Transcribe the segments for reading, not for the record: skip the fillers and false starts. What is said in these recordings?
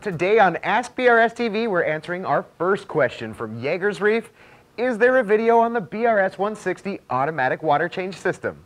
Today on Ask BRS TV, we're answering our first question from Jaegers Reef. Is there a video on the BRS 160 automatic water change system?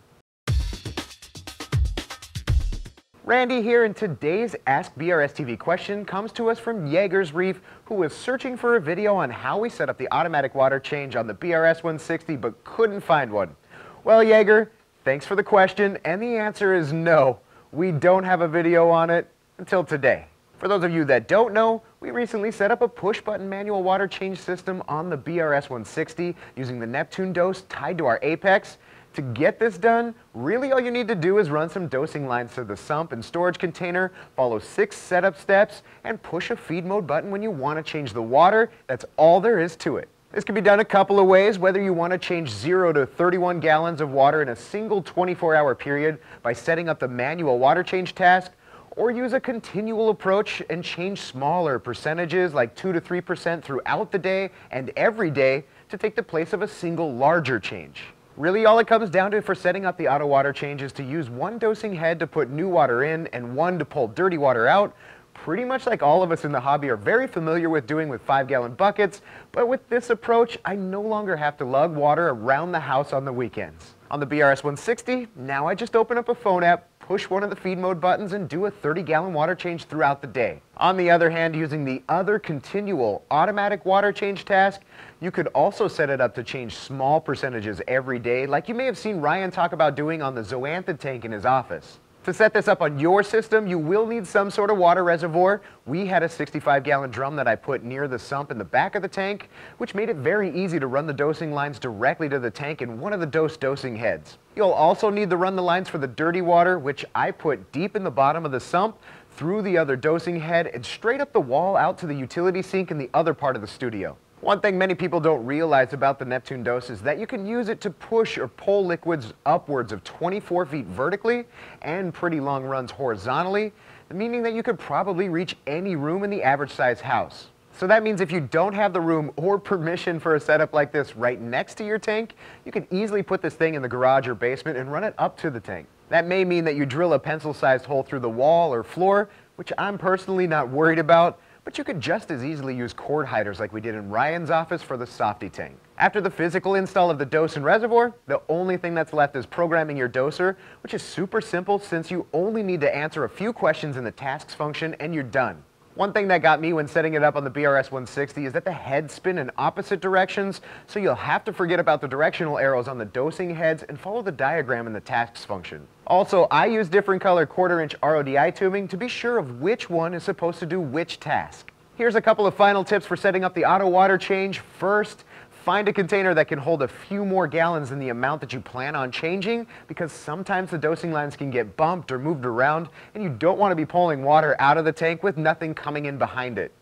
Randy here, and today's Ask BRS TV question comes to us from Jaegers Reef, who was searching for a video on how we set up the automatic water change on the BRS 160 but couldn't find one. Well, Jaeger, thanks for the question, and the answer is no. We don't have a video on it until today. For those of you that don't know, we recently set up a push-button manual water change system on the BRS 160 using the Neptune dose tied to our Apex. To get this done, really all you need to do is run some dosing lines to the sump and storage container, follow 6 setup steps, and push a feed mode button when you want to change the water. That's all there is to it. This can be done a couple of ways, whether you want to change 0 to 31 gallons of water in a single 24-hour period by setting up the manual water change task, or use a continual approach and change smaller percentages like 2 to 3% throughout the day and every day to take the place of a single larger change. Really all it comes down to for setting up the auto water change is to use one dosing head to put new water in and one to pull dirty water out, pretty much like all of us in the hobby are very familiar with doing with 5-gallon buckets, but with this approach I no longer have to lug water around the house on the weekends. On the BRS 160, now I just open up a phone app, push one of the feed mode buttons, and do a 30-gallon water change throughout the day. On the other hand, using the other continual automatic water change task, you could also set it up to change small percentages every day, like you may have seen Ryan talk about doing on the Zoanthid tank in his office. To set this up on your system, you will need some sort of water reservoir. We had a 65-gallon drum that I put near the sump in the back of the tank, which made it very easy to run the dosing lines directly to the tank in one of the dosing heads. You'll also need to run the lines for the dirty water, which I put deep in the bottom of the sump, through the other dosing head, and straight up the wall out to the utility sink in the other part of the studio. One thing many people don't realize about the Neptune dose is that you can use it to push or pull liquids upwards of 24 feet vertically and pretty long runs horizontally, meaning that you could probably reach any room in the average size house. So that means if you don't have the room or permission for a setup like this right next to your tank, you can easily put this thing in the garage or basement and run it up to the tank. That may mean that you drill a pencil-sized hole through the wall or floor, which I'm personally not worried about, but you could just as easily use cord hiders like we did in Ryan's office for the Softy tank. After the physical install of the dose and reservoir, the only thing that's left is programming your doser, which is super simple since you only need to answer a few questions in the tasks function and you're done. One thing that got me when setting it up on the BRS 160 is that the heads spin in opposite directions, so you'll have to forget about the directional arrows on the dosing heads and follow the diagram in the tasks function. Also, I use different color 1/4-inch RODI tubing to be sure of which one is supposed to do which task. Here's a couple of final tips for setting up the auto water change. First, find a container that can hold a few more gallons than the amount that you plan on changing, because sometimes the dosing lines can get bumped or moved around and you don't want to be pulling water out of the tank with nothing coming in behind it.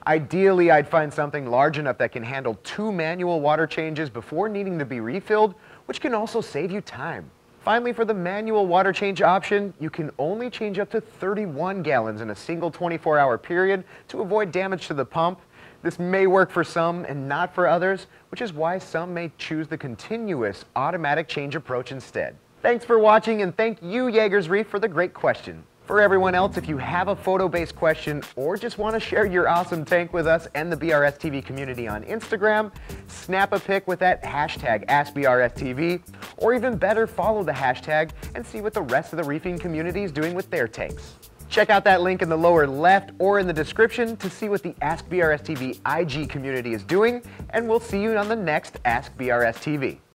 Ideally, I'd find something large enough that can handle 2 manual water changes before needing to be refilled, which can also save you time. Finally, for the manual water change option, you can only change up to 31 gallons in a single 24-hour period to avoid damage to the pump. This may work for some and not for others, which is why some may choose the continuous automatic change approach instead. Thanks for watching, and thank you, Jaegers Reef, for the great question. For everyone else, if you have a photo-based question or just want to share your awesome tank with us and the BRS TV community on Instagram, snap a pic with that hashtag AskBRSTV, or even better, follow the hashtag and see what the rest of the reefing community is doing with their tanks. Check out that link in the lower left or in the description to see what the Ask BRS TV IG community is doing, and we'll see you on the next Ask BRS TV.